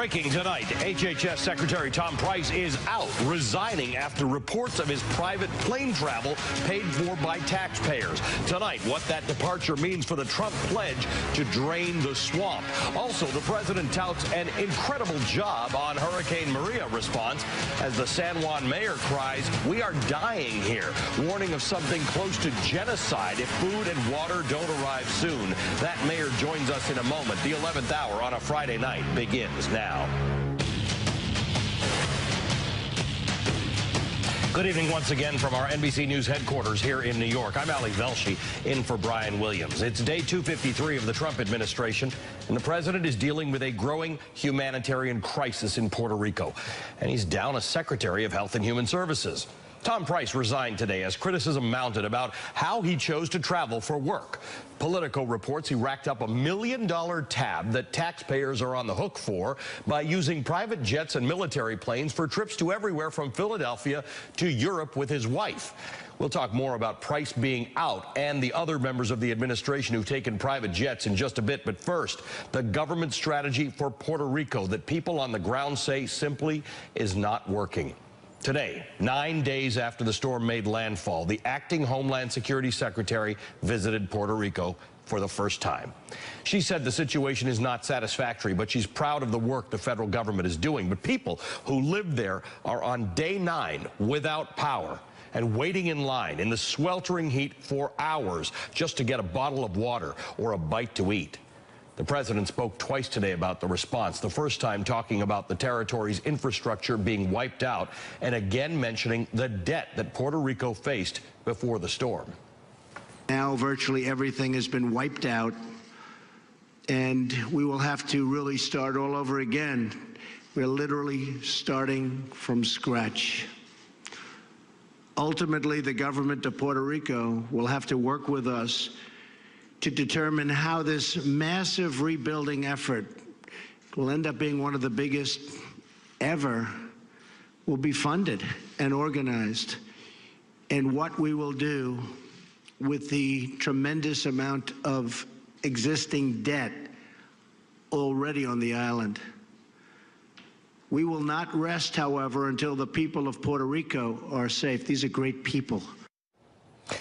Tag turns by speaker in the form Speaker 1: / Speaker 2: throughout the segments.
Speaker 1: Breaking tonight, HHS Secretary Tom Price is out, resigning after reports of his private plane travel paid for by taxpayers. Tonight, what that departure means for the Trump pledge to drain the swamp. Also, the president touts an incredible job on Hurricane Maria response as the San Juan mayor cries, "We are dying here," warning of something close to genocide if food and water don't arrive soon. That mayor joins us in a moment. The 11th hour on a Friday night begins now. Good evening once again from our NBC News headquarters here in New York. I'm Ali Velshi, in for Brian Williams. It's day 253 of the Trump administration, and the president is dealing with a growing humanitarian crisis in Puerto Rico. And he's down a Secretary of Health and Human Services. Tom Price resigned today as criticism mounted about how he chose to travel for work. Politico reports he racked up $1 million tab that taxpayers are on the hook for by using private jets and military planes for trips to everywhere from Philadelphia to Europe with his wife. We'll talk more about Price being out and the other members of the administration who've taken private jets in just a bit. But first, the government strategy for Puerto Rico that people on the ground say simply is not working. Today, 9 days after the storm made landfall, the acting Homeland Security Secretary visited Puerto Rico for the first time. She said the situation is not satisfactory, but she's proud of the work the federal government is doing. But people who live there are on day 9 without power and waiting in line in the sweltering heat for hours just to get a bottle of water or a bite to eat. The president spoke twice today about the response, the first time talking about the territory's infrastructure being wiped out, and again mentioning the debt that Puerto Rico faced before the storm.
Speaker 2: Now virtually everything has been wiped out, and we will have to really start all over again. We're literally starting from scratch. Ultimately, the government of Puerto Rico will have to work with us to determine how this massive rebuilding effort will end up being one of the biggest ever, will be funded and organized, and what we will do with the tremendous amount of existing debt already on the island. We will not rest, however, until the people of Puerto Rico are safe. These are great people.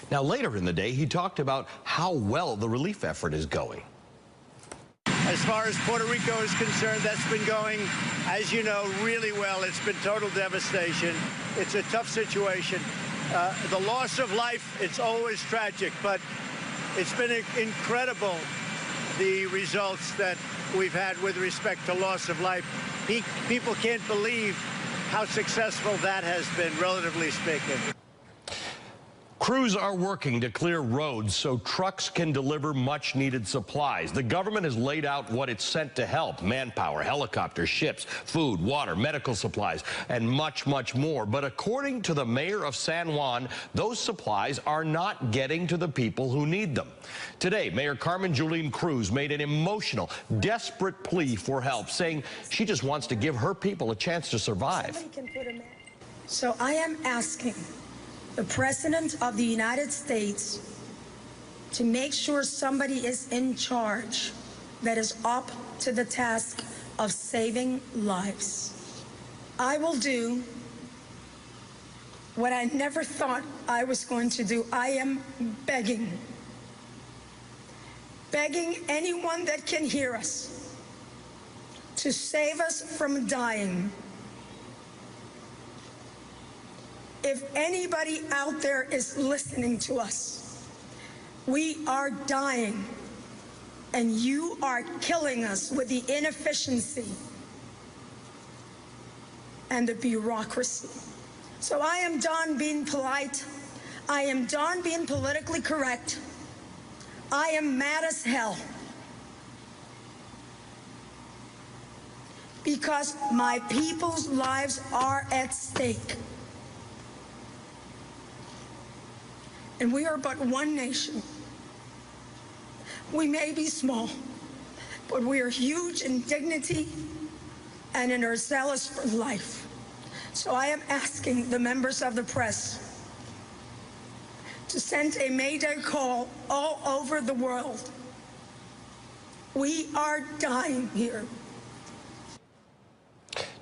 Speaker 1: Now, later in the day, he talked about how well the relief effort is going.
Speaker 3: As far as Puerto Rico is concerned, that's been going, as you know, really well. It's been total devastation. It's a tough situation. The loss of life, it's always tragic, but it's been incredible, the results that we've had with respect to loss of life. People can't believe how successful that has been, relatively speaking.
Speaker 1: Crews are working to clear roads so trucks can deliver much-needed supplies. The government has laid out what it's sent to help: manpower, helicopters, ships, food, water, medical supplies, and much, much more. But according to the mayor of San Juan, those supplies are not getting to the people who need them. Today, Mayor Carmen Yulín Cruz made an emotional, desperate plea for help, saying she just wants to give her people a chance to survive.
Speaker 4: So I am asking the President of the United States to make sure somebody is in charge that is up to the task of saving lives. I will do what I never thought I was going to do. I am begging anyone that can hear us to save us from dying. If anybody out there is listening to us, we are dying, and you are killing us with the inefficiency and the bureaucracy. So I am done being polite. I am done being politically correct. I am mad as hell because my people's lives are at stake. And we are but one nation. We may be small, but we are huge in dignity and in our zealous for life. So I am asking the members of the press to send a mayday call all over the world. We are dying here.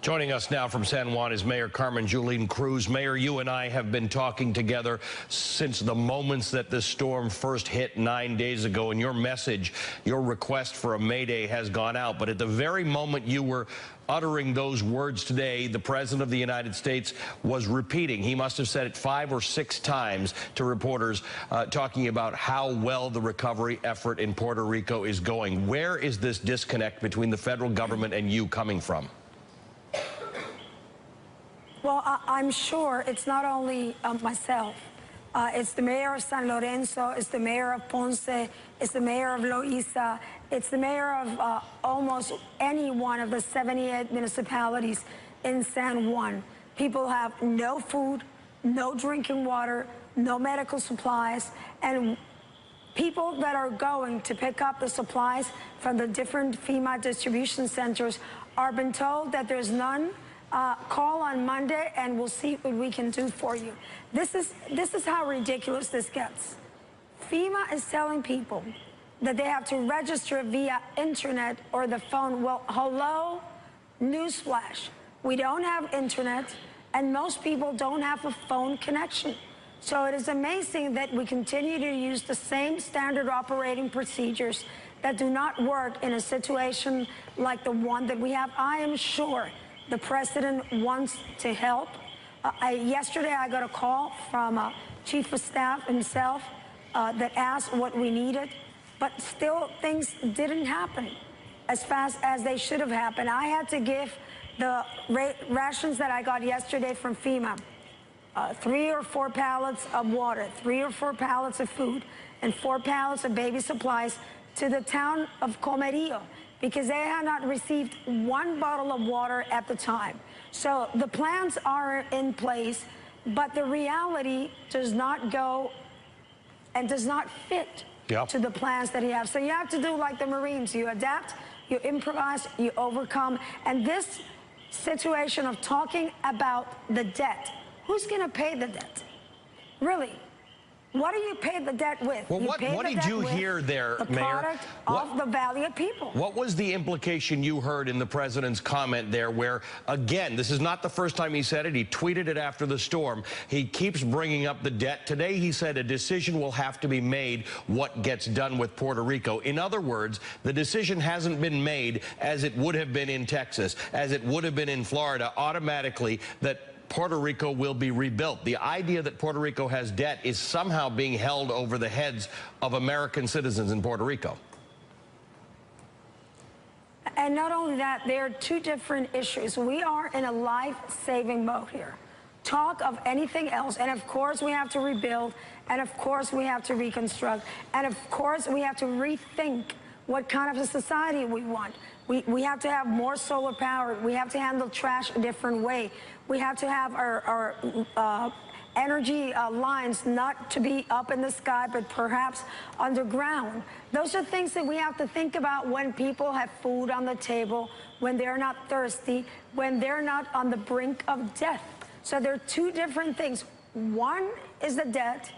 Speaker 1: Joining us now from San Juan is Mayor Carmen Julene Cruz. Mayor, you and I have been talking together since the moments that this storm first hit 9 days ago, and your message, your request for a Mayday has gone out. But at the very moment you were uttering those words today, the President of the United States was repeating. He must have said it 5 or 6 times to reporters, talking about how well the recovery effort in Puerto Rico is going. Where is this disconnect between the federal government and you coming from?
Speaker 4: Well, I'm sure it's not only myself. It's the mayor of San Lorenzo, it's the mayor of Ponce, it's the mayor of Loíza, it's the mayor of almost any one of the 78 municipalities in San Juan. People have no food, no drinking water, no medical supplies, and people that are going to pick up the supplies from the different FEMA distribution centers are being told that there's none. Call on Monday and we'll see what we can do for you. This is how ridiculous this gets. FEMA is telling people that they have to register via internet or the phone. Well, hello, newsflash. We don't have internet and most people don't have a phone connection. So it is amazing that we continue to use the same standard operating procedures that do not work in a situation like the one that we have. I am sure the president wants to help. Yesterday, I got a call from Chief of Staff himself that asked what we needed, but still things didn't happen as fast as they should have happened. I had to give the rations that I got yesterday from FEMA, 3 or 4 pallets of water, 3 or 4 pallets of food, and 4 pallets of baby supplies to the town of Comerío, because they had not received 1 bottle of water at the time. So the plans are in place, but the reality does not go and does not fit to the plans that you have. So you have to do like the Marines. You adapt, you improvise, you overcome. And this situation of talking about the debt, who's gonna pay the debt? Really? What do you pay the debt with?
Speaker 1: Well, what did you hear there,
Speaker 4: the
Speaker 1: Mayor?
Speaker 4: Product of the value of people.
Speaker 1: What was the implication you heard in the president's comment there where, again, this is not the first time he said it. He tweeted it after the storm. He keeps bringing up the debt. Today he said a decision will have to be made what gets done with Puerto Rico. In other words, the decision hasn't been made as it would have been in Texas, as it would have been in Florida, automatically, that Puerto Rico will be rebuilt. The idea that Puerto Rico has debt is somehow being held over the heads of American citizens in Puerto Rico.
Speaker 4: And not only that, there are 2 different issues. We are in a life-saving mode here. Talk of anything else, and of course we have to rebuild, and of course we have to reconstruct, and of course we have to rethink what kind of a society we want. We have to have more solar power. We have to handle trash a different way. We have to have our energy lines not to be up in the sky, but perhaps underground. Those are things that we have to think about when people have food on the table, when they're not thirsty, when they're not on the brink of death. So there are 2 different things. 1 is the debt,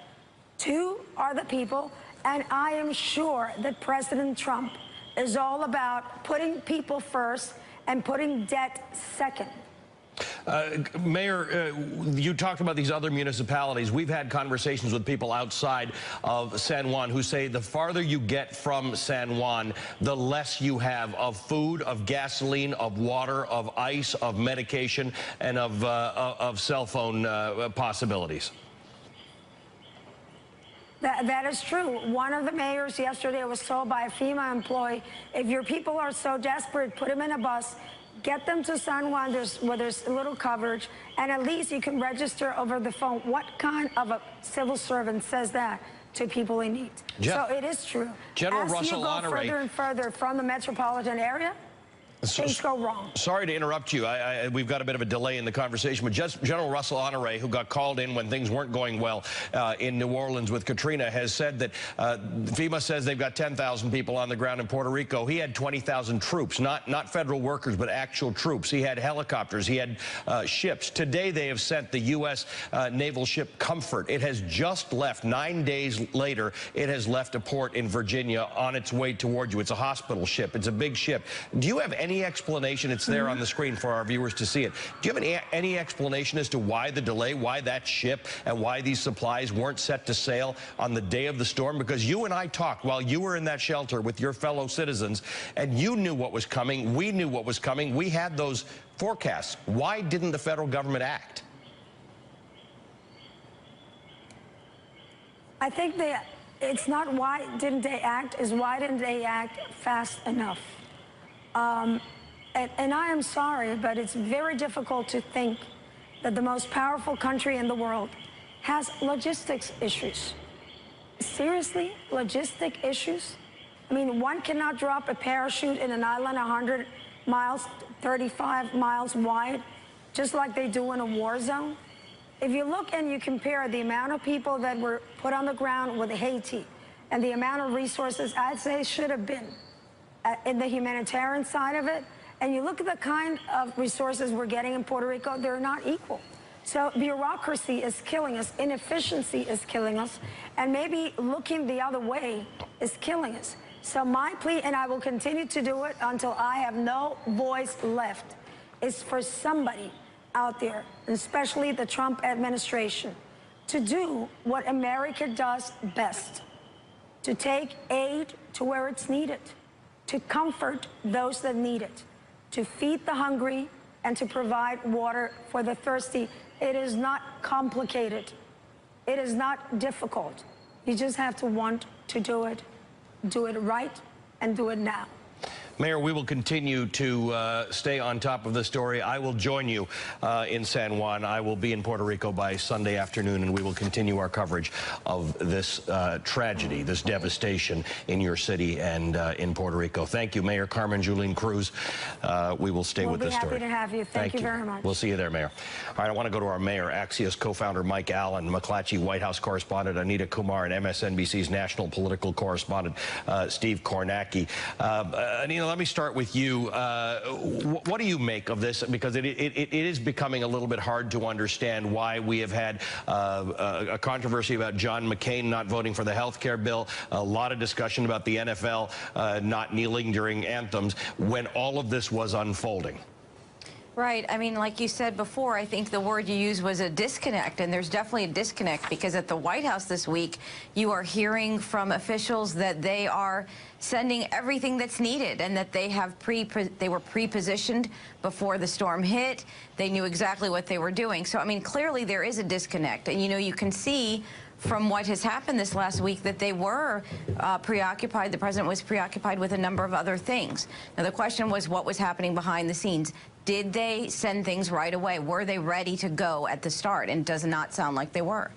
Speaker 4: 2 are the people, and I am sure that President Trump is all about putting people first and putting debt second.
Speaker 1: Mayor, you talked about these other municipalities. We've had conversations with people outside of San Juan who say the farther you get from San Juan, the less you have of food, of gasoline, of water, of ice, of medication, and of cell phone possibilities.
Speaker 4: That is true. One of the mayors yesterday was told by a FEMA employee, if your people are so desperate, put them in a bus, get them to San Juan where there's a little coverage, and at least you can register over the phone. What kind of a civil servant says that to people in need? So it is true.
Speaker 1: General
Speaker 4: As
Speaker 1: Russell
Speaker 4: you go
Speaker 1: Honoré,
Speaker 4: further and further from the metropolitan area, things go wrong.
Speaker 1: Sorry to interrupt you. We've got a bit of a delay in the conversation, but just General Russell Honoré, who got called in when things weren't going well in New Orleans with Katrina, has said that FEMA says they've got 10,000 people on the ground in Puerto Rico. He had 20,000 troops, not federal workers, but actual troops. He had helicopters. He had ships. Today, they have sent the U.S. naval ship Comfort. It has just left. 9 days later, it has left a port in Virginia on its way toward you. It's a hospital ship. It's a big ship. Do you have any any explanation? It's there on the screen for our viewers to see it. Do you have any explanation as to why the delay, why that ship, and why these supplies weren't set to sail on the day of the storm? Because you and I talked while you were in that shelter with your fellow citizens, and you knew what was coming. We knew what was coming. We had those forecasts. Why didn't the federal government act?
Speaker 4: I think it's not why didn't they act, is why didn't they act fast enough? And I am sorry, but it's very difficult to think that the most powerful country in the world has logistics issues. Seriously, logistic issues? I mean, one cannot drop a parachute in an island 100 miles, 35 miles wide, just like they do in a war zone. If you look and you compare the amount of people that were put on the ground with Haiti and the amount of resources I'd say should have been in the humanitarian side of it, and you look at the kind of resources we're getting in Puerto Rico, they're not equal. So bureaucracy is killing us, inefficiency is killing us, and maybe looking the other way is killing us. So my plea, and I will continue to do it until I have no voice left, is for somebody out there, especially the Trump administration, to do what America does best, to take aid to where it's needed, to comfort those that need it, to feed the hungry, and to provide water for the thirsty. It is not complicated. It is not difficult. You just have to want to do it right, and do it now.
Speaker 1: Mayor, we will continue to stay on top of the story. I will join you in San Juan. I will be in Puerto Rico by Sunday afternoon, and we will continue our coverage of this tragedy, this devastation in your city and in Puerto Rico. Thank you, Mayor Carmen Julene Cruz. We will stay with this story.
Speaker 4: We'll be happy to have you. Thank you very much.
Speaker 1: We'll see you there, Mayor. All right, I want to go to our mayor, Axios co-founder Mike Allen, McClatchy White House correspondent Anita Kumar, and MSNBC's national political correspondent Steve Kornacki. Anita, let me start with you. What do you make of this? Because it is becoming a little bit hard to understand why we have had a controversy about John McCain not voting for the health care bill, a lot of discussion about the NFL not kneeling during anthems when all of this was unfolding.
Speaker 5: Right. I mean, like you said before, I think the word you used was a disconnect, and there's definitely a disconnect because at the White House this week, you are hearing from officials that they are sending everything that's needed and that they have they were pre-positioned before the storm hit. They knew exactly what they were doing. So, I mean, clearly there is a disconnect. And, you know, you can see from what has happened this last week that they were preoccupied. The president was preoccupied with a number of other things. Now, the question was what was happening behind the scenes. Did they send things right away? Were they ready to go at the start? And it does not sound like they were.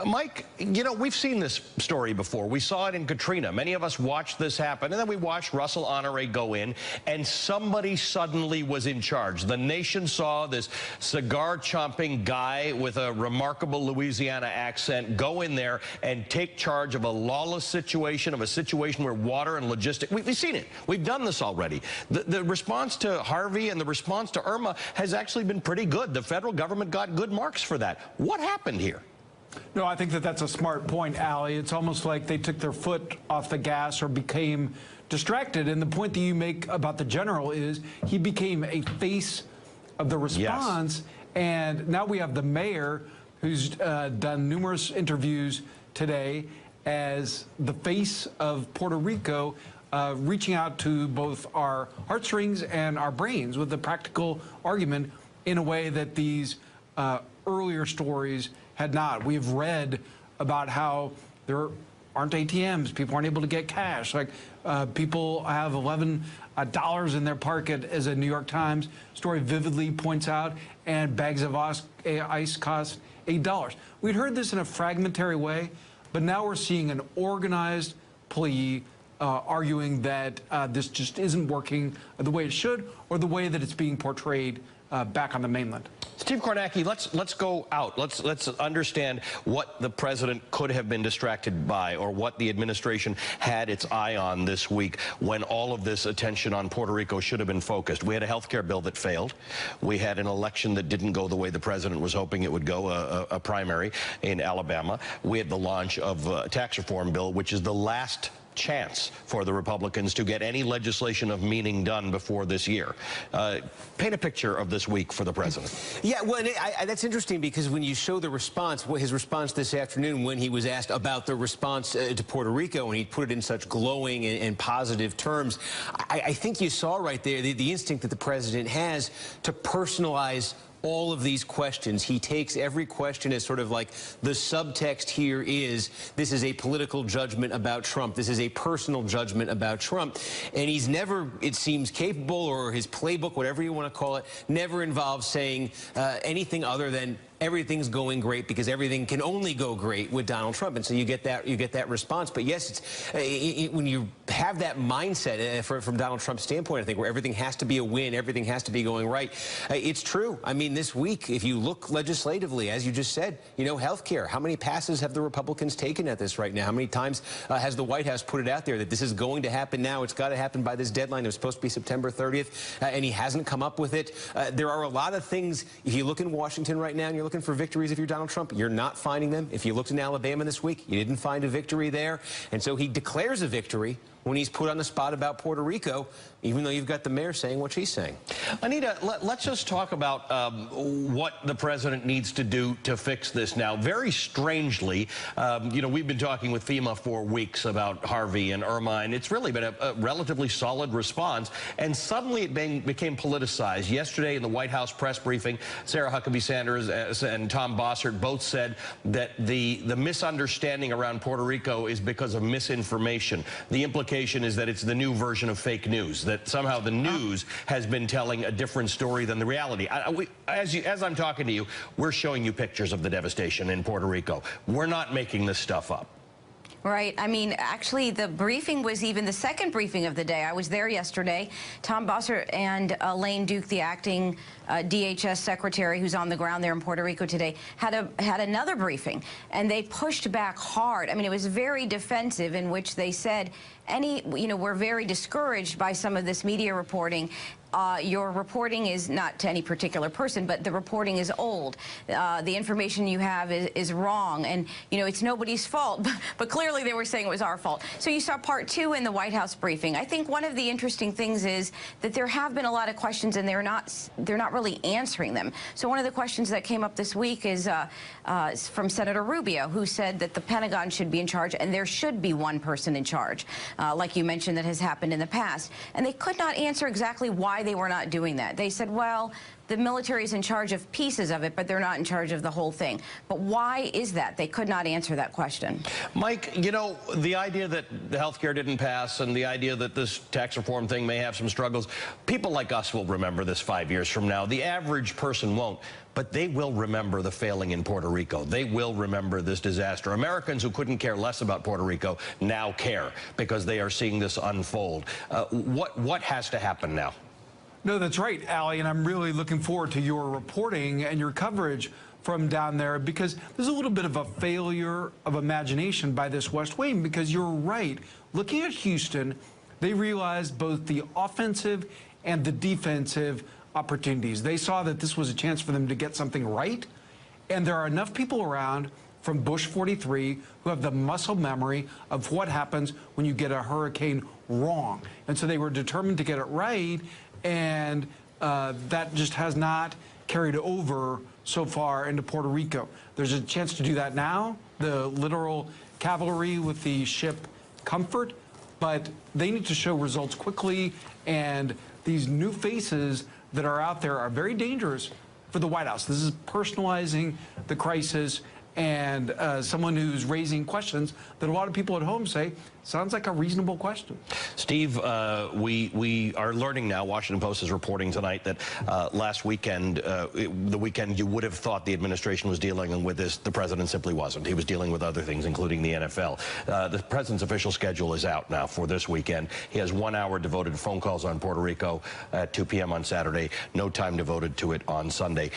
Speaker 1: Mike, you know, we've seen this story before. We saw it in Katrina. Many of us watched this happen, and then we watched Russell Honore go in, and somebody suddenly was in charge. The nation saw this cigar-chomping guy with a remarkable Louisiana accent go in there and take charge of a lawless situation, of a situation where water and logistics... We've seen it. We've done this already. The response to Harvey and the response to Irma has actually been pretty good. The federal government got good marks for that. What happened here?
Speaker 6: No, I think that that's a smart point, Allie. It's almost like they took their foot off the gas or became distracted. And the point that you make about the general is he became a face of the response. Yes. And now we have the mayor who's done numerous interviews today as the face of Puerto Rico, reaching out to both our heartstrings and our brains with a practical argument in a way that these earlier stories had not. We have read about how there aren't ATMs, people aren't able to get cash. Like people have $11 in their pocket, as a New York Times story vividly points out, and bags of ice cost $8. We'd heard this in a fragmentary way, but now we're seeing an organized plea arguing that this just isn't working the way it should or the way that it's being portrayed back on the mainland.
Speaker 1: Steve Kornacki, let's go out. Let's understand what the president could have been distracted by or what the administration had its eye on this week when all of this attention on Puerto Rico should have been focused. We had a health care bill that failed. We had an election that didn't go the way the president was hoping it would go, a primary in Alabama. We had the launch of a tax reform bill, which is the last chance for the Republicans to get any legislation of meaning done before this year. Paint a picture of this week for the president.
Speaker 7: Yeah, well, that's interesting because when you show the response, his response this afternoon when he was asked about the response to Puerto Rico, and he put it in such glowing and positive terms, I think you saw right there the instinct that the president has to personalize all of these questions. He takes every question as sort of like the subtext here is, this is a political judgment about Trump. This is a personal judgment about Trump. And he's never, it seems, capable, or his playbook, whatever you want to call it, never involves saying anything other than everything's going great, because everything can only go great with Donald Trump. And so you get that response. But yes, it's, when you have that mindset from Donald Trump's standpoint, I think, where everything has to be a win, everything has to be going right, it's true. I mean, this week, if you look legislatively, as you just said, you know, health care, how many passes have the Republicans taken at this right now? How many times has the White House put it out there that this is going to happen now? It's got to happen by this deadline. It was supposed to be September 30th, and he hasn't come up with it. There are a lot of things. If you look in Washington right now and you're looking for victories, if you're Donald Trump, you're not finding them. If you looked in Alabama this week, you didn't find a victory there. And so he declares a victory when he's put on the spot about Puerto Rico, even though you've got the mayor saying what she's saying.
Speaker 1: Anita, let's just talk about what the president needs to do to fix this now. Very strangely, you know, we've been talking with FEMA for weeks about Harvey and Irma. It's really been a relatively solid response, and suddenly it became politicized. Yesterday in the White House press briefing, Sarah Huckabee Sanders and Tom Bossert both said that the misunderstanding around Puerto Rico is because of misinformation. The implication is that it's the new version of fake news, that somehow the news has been telling a different story than the reality. As I'm talking to you, we're showing you pictures of the devastation in Puerto Rico. We're not making this stuff up.
Speaker 5: Right. I mean, actually, the briefing was even the second briefing of the day. I was there yesterday. Tom Bossert and Elaine Duke, the acting DHS secretary who's on the ground there in Puerto Rico today, had another briefing, and they pushed back hard. I mean, it was very defensive, in which they said, we're very discouraged by some of this media reporting. Your reporting is not to any particular person, but the reporting is old. The information you have is wrong, and it's nobody's fault. But clearly they were saying it was our fault. So you saw part two in the White House briefing. I think one of the interesting things is that there have been a lot of questions, and they're not really answering them. So one of the questions that came up this week is from Senator Rubio, who said that the Pentagon should be in charge, and there should be one person in charge, like you mentioned, that has happened in the past. And they could not answer exactly why they were not doing that. They said, well, the military is in charge of pieces of it, but they're not in charge of the whole thing. But why is that? They could not answer that question.
Speaker 1: Mike, the idea that the health care didn't pass and the idea that this tax reform thing may have some struggles, people like us will remember this 5 years from now. The average person won't. But they will remember the failing in Puerto Rico. They will remember this disaster. Americans who couldn't care less about Puerto Rico now care because they are seeing this unfold. What has to happen now?
Speaker 6: No, that's right, Allie, and I'm really looking forward to your reporting and your coverage from down there, because there's a little bit of a failure of imagination by this West Wing, because you're right. Looking at Houston, they realized both the offensive and the defensive opportunities. They saw that this was a chance for them to get something right, and there are enough people around from Bush 43 who have the muscle memory of what happens when you get a hurricane wrong. And so they were determined to get it right, and that just has not carried over so far into Puerto Rico. There's a chance to do that now, the literal cavalry with the ship Comfort, but they need to show results quickly, and these new faces that are out there are very dangerous for the White House. This is personalizing the crisis, and someone who's raising questions that a lot of people at home say sounds like a reasonable question.
Speaker 1: Steve, we are learning now, Washington Post is reporting tonight, that last weekend, the weekend you would have thought the administration was dealing with this, the president simply wasn't. He was dealing with other things, including the NFL. The president's official schedule is out now for this weekend. He has 1 hour devoted to phone calls on Puerto Rico at 2 p.m. on Saturday, no time devoted to it on Sunday.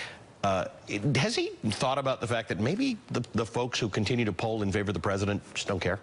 Speaker 1: Has he thought about the fact that maybe the folks who continue to poll in favor of the president just don't care?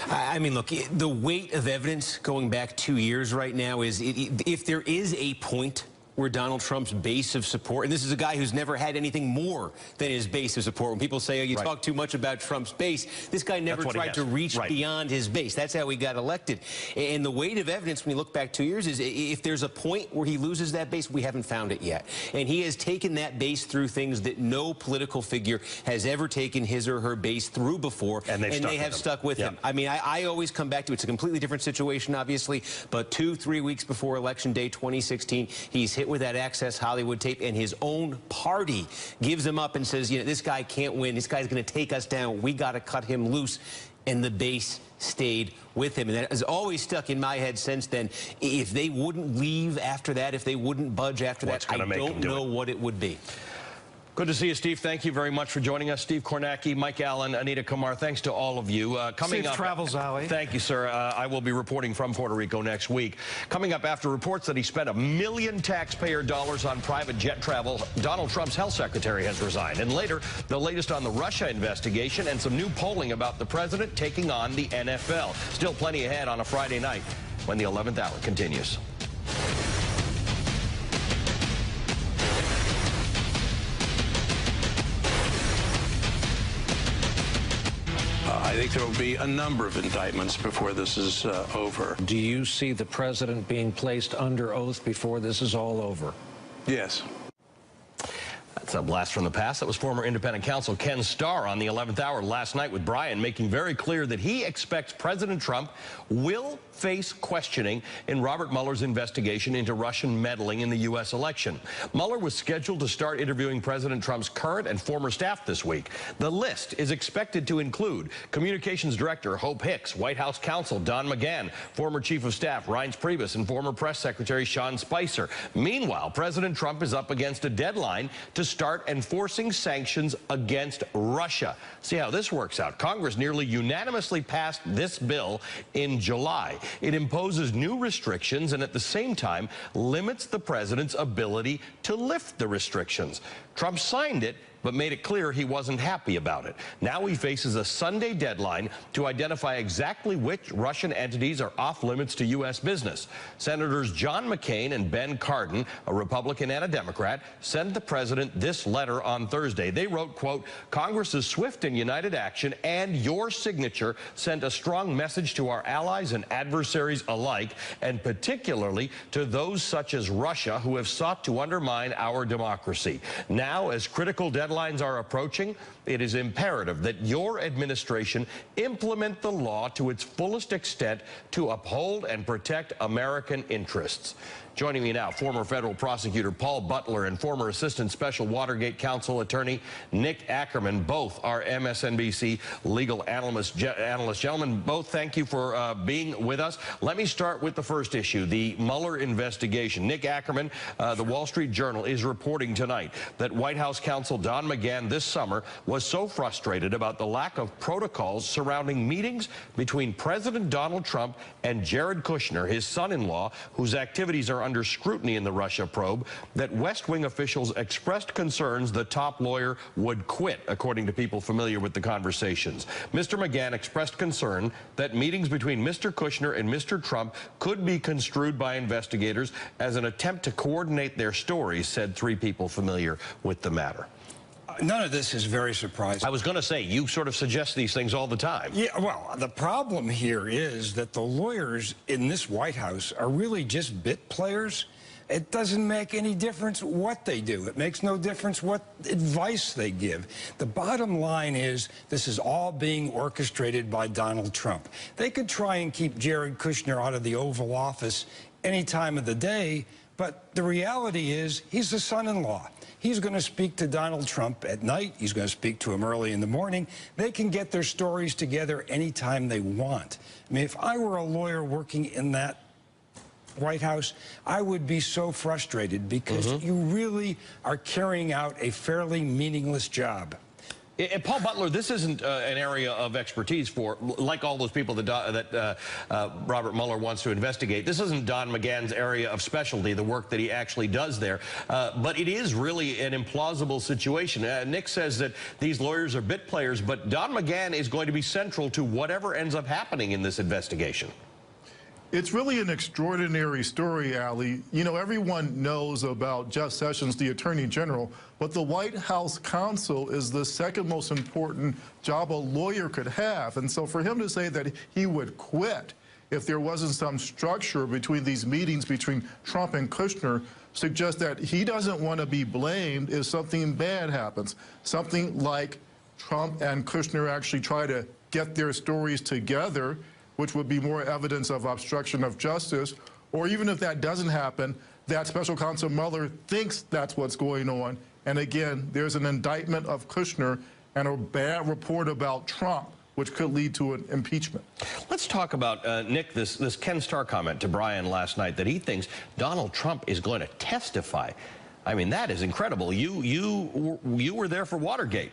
Speaker 7: I mean, look, the weight of evidence going back 2 years right now is, if there is a point where Donald Trump's base of support, and this is a guy who's never had anything more than his base of support. When people say, oh, you talk too much about Trump's base, this guy never tried to reach beyond his base. That's how he got elected. And the weight of evidence when you look back 2 years is if there's a point where he loses that base, we haven't found it yet. And he has taken that base through things that no political figure has ever taken his or her base through before, and they have stuck with him. I mean, I always come back to it's a completely different situation, obviously, but 2-3 weeks before Election Day 2016, he's hit with that Access Hollywood tape, and his own party gives him up and says, you know, this guy can't win. This guy's going to take us down. We got to cut him loose. And the base stayed with him. And that has always stuck in my head since then. If they wouldn't leave after that, if they wouldn't budge after that, I don't know what it would be.
Speaker 1: Good to see you, Steve. Thank you very much for joining us. Steve Kornacki, Mike Allen, Anita Kumar, thanks to all of you.
Speaker 6: Safe travels, Ali.
Speaker 1: Thank you, sir. I will be reporting from Puerto Rico next week. Coming up after reports that he spent $1 million taxpayer dollars on private jet travel, Donald Trump's health secretary has resigned. And later, the latest on the Russia investigation and some new polling about the president taking on the NFL. Still plenty ahead on a Friday night when the 11th hour continues.
Speaker 8: I think there will be a number of indictments before this is over.
Speaker 9: Do you see the president being placed under oath before this is all over?
Speaker 8: Yes.
Speaker 1: That's a blast from the past. That was former independent counsel Ken Starr on the 11th hour last night with Brian, making very clear that he expects President Trump will face questioning in Robert Mueller's investigation into Russian meddling in the U.S. election. Mueller was scheduled to start interviewing President Trump's current and former staff this week. The list is expected to include Communications Director Hope Hicks, White House counsel Don McGahn, former Chief of Staff Reince Priebus, and former Press Secretary Sean Spicer. Meanwhile, President Trump is up against a deadline to start enforcing sanctions against Russia. See how this works out. Congress nearly unanimously passed this bill in July. It imposes new restrictions and at the same time limits the president's ability to lift the restrictions. Trump signed it, but made it clear he wasn't happy about it. Now he faces a Sunday deadline to identify exactly which Russian entities are off limits to U.S. business. Senators John McCain and Ben Cardin, a Republican and a Democrat, sent the president this letter on Thursday. They wrote, quote, Congress's swift and united action and your signature sent a strong message to our allies and adversaries alike, and particularly to those such as Russia who have sought to undermine our democracy. Now, as critical deadlines are approaching, it is imperative that your administration implement the law to its fullest extent to uphold and protect American interests. Joining me now, former federal prosecutor Paul Butler and former assistant special Watergate counsel attorney Nick Ackerman. Both are MSNBC legal analysts. Gentlemen, both thank you for being with us. Let me start with the first issue, the Mueller investigation. Nick Ackerman, the Wall Street Journal, is reporting tonight that White House counsel Don McGahn this summer was so frustrated about the lack of protocols surrounding meetings between President Donald Trump and Jared Kushner, his son-in-law, whose activities are under scrutiny in the Russia probe, that West Wing officials expressed concerns the top lawyer would quit, according to people familiar with the conversations. Mr. McGahn expressed concern that meetings between Mr. Kushner and Mr. Trump could be construed by investigators as an attempt to coordinate their stories, said three people familiar with the matter.
Speaker 10: None of this is very surprising.
Speaker 1: I was going to say, you sort of suggest these things all the time.
Speaker 10: Yeah, well, the problem here is that the lawyers in this White House are really just bit players. It doesn't make any difference what they do. It makes no difference what advice they give. The bottom line is this is all being orchestrated by Donald Trump. They could try and keep Jared Kushner out of the Oval Office any time of the day, but the reality is he's the son-in-law. He's going to speak to Donald Trump at night. He's going to speak to him early in the morning. They can get their stories together anytime they want. I mean, if I were a lawyer working in that White House, I would be so frustrated because you really are carrying out a fairly meaningless job.
Speaker 1: And Paul Butler, this isn't an area of expertise for, like all those people that Robert Mueller wants to investigate. This isn't Don McGahn's area of specialty, the work that he actually does there. But it is really an implausible situation. Nick says that these lawyers are bit players, but Don McGahn is going to be central to whatever ends up happening in this investigation.
Speaker 11: It's really an extraordinary story, Ali. You know, everyone knows about Jeff Sessions, the Attorney General, but the White House counsel is the second most important job a lawyer could have. And so for him to say that he would quit if there wasn't some structure between these meetings between Trump and Kushner suggests that he doesn't want to be blamed if something bad happens. Something like Trump and Kushner actually try to get their stories together, which would be more evidence of obstruction of justice, or even if that doesn't happen, that special counsel Mueller thinks that's what's going on. And again, there's an indictment of Kushner and a bad report about Trump, which could lead to an impeachment.
Speaker 1: Let's talk about, Nick, this Ken Starr comment to Brian last night that he thinks Donald Trump is going to testify. I mean, that is incredible. You were there for Watergate.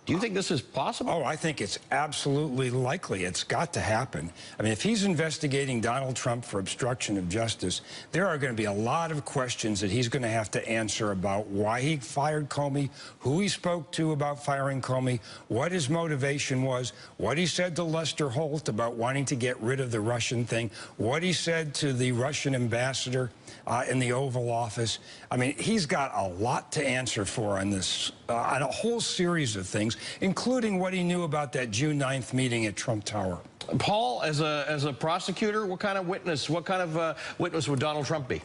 Speaker 1: Do you think this is possible?
Speaker 10: Oh, I think it's absolutely likely. It's got to happen. I mean, if he's investigating Donald Trump for obstruction of justice, there are going to be a lot of questions that he's going to have to answer about why he fired Comey, who he spoke to about firing Comey, what his motivation was, what he said to Lester Holt about wanting to get rid of the Russian thing, what he said to the Russian ambassador in the Oval Office. I mean, he's got a lot to answer for on this, on a whole series of things, including what he knew about that June 9th meeting at Trump Tower.
Speaker 1: Paul, as a prosecutor, what kind of witness would Donald Trump be?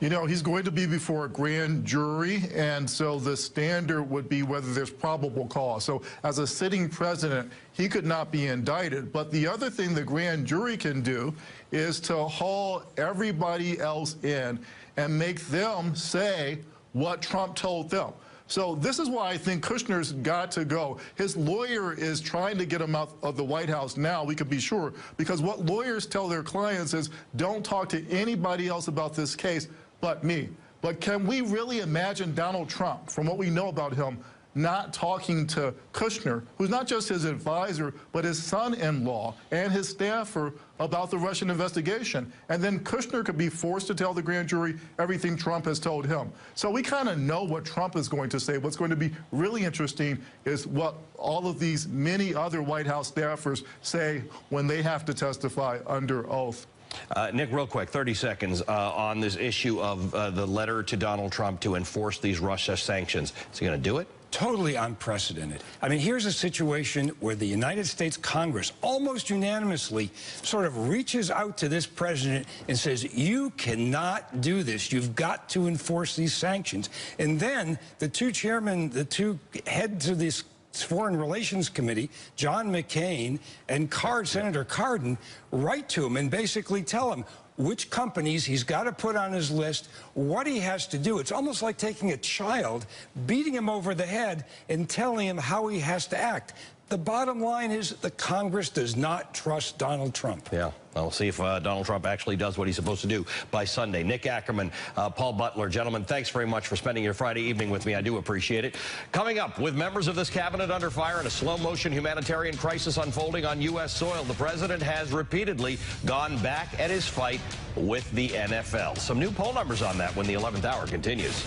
Speaker 11: You know, he's going to be before a grand jury, and so the standard would be whether there's probable cause. So as a sitting president, he could not be indicted. But the other thing the grand jury can do is to haul everybody else in and make them say what Trump told them. So this is why I think Kushner's got to go. His lawyer is trying to get him out of the White House now, we can be sure, because what lawyers tell their clients is don't talk to anybody else about this case but me. But can we really imagine Donald Trump, from what we know about him, not talking to Kushner, who's not just his advisor, but his son-in-law and his staffer about the Russian investigation? And then Kushner could be forced to tell the grand jury everything Trump has told him. So we kind of know what Trump is going to say. What's going to be really interesting is what all of these many other White House staffers say when they have to testify under oath.
Speaker 1: Nick, real quick, 30 seconds on this issue of the letter to Donald Trump to enforce these Russia sanctions. Is he going to do it?
Speaker 10: Totally unprecedented. I mean, here's a situation where the United States Congress almost unanimously sort of reaches out to this president and says, you cannot do this. You've got to enforce these sanctions. And then the two chairmen, the two heads of this Foreign Relations Committee, John McCain and Senator Cardin, write to him and basically tell him which companies he's got to put on his list, what he has to do. It's almost like taking a child, beating him over the head, and telling him how he has to act. The bottom line is the Congress does not trust Donald Trump.
Speaker 1: Yeah, we'll see if Donald Trump actually does what he's supposed to do by Sunday. Nick Ackerman, Paul Butler, gentlemen, thanks very much for spending your Friday evening with me. I do appreciate it. Coming up, with members of this cabinet under fire and a slow-motion humanitarian crisis unfolding on U.S. soil, the president has repeatedly gone back at his fight with the NFL. Some new poll numbers on that when the 11th hour continues.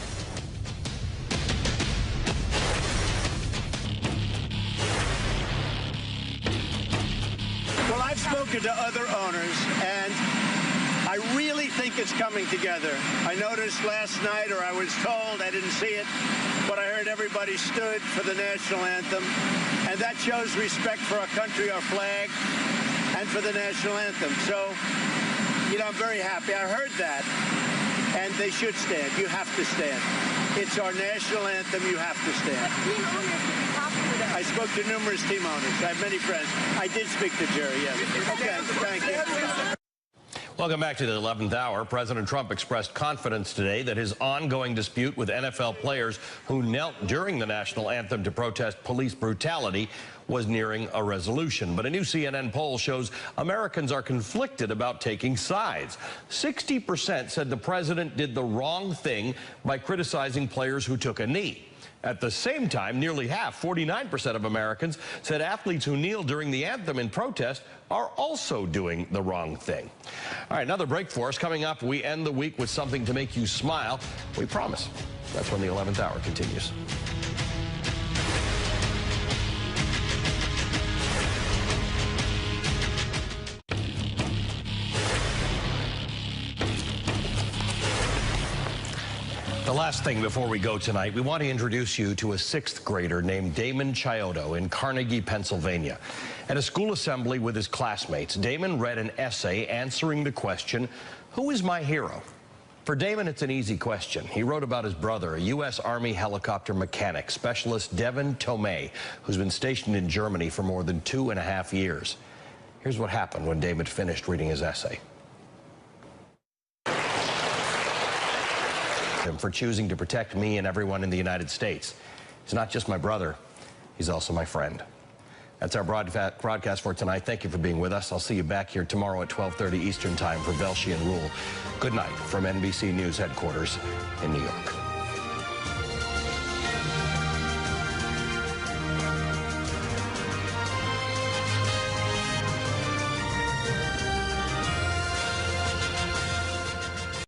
Speaker 3: Well, I've spoken to other owners, and I really think it's coming together. I noticed last night, or I was told, I didn't see it, but I heard everybody stood for the national anthem, and that shows respect for our country, our flag, and for the national anthem. So, you know, I'm very happy. I heard that, and they should stand. You have to stand. It's our national anthem. You have to stand. I spoke to numerous team owners. I have many friends. I did speak to Jerry, yes. Okay, thank you.
Speaker 1: Welcome back to the 11th hour. President Trump expressed confidence today that his ongoing dispute with NFL players who knelt during the national anthem to protest police brutality was nearing a resolution. But a new CNN poll shows Americans are conflicted about taking sides. 60% said the president did the wrong thing by criticizing players who took a knee. At the same time, nearly half, 49% of Americans, said athletes who kneel during the anthem in protest are also doing the wrong thing. All right, another break for us. Coming up, we end the week with something to make you smile. We promise. That's when the 11th hour continues. the last thing before we go tonight, we want to introduce you to a 6th grader named Damon Chiodo in Carnegie, Pennsylvania. At a school assembly with his classmates, Damon read an essay answering the question, "Who is my hero?" For Damon, it's an easy question. He wrote about his brother, a U.S. Army helicopter mechanic, Specialist Devin Tomei, who's been stationed in Germany for more than 2.5 years. Here's what happened when David finished reading his essay. For choosing to protect me and everyone in the United States. He's not just my brother, he's also my friend. That's our broadcast for tonight. Thank you for being with us. I'll see you back here tomorrow at 12:30 Eastern Time for Velshi and Rule. Good night from NBC News headquarters in New York.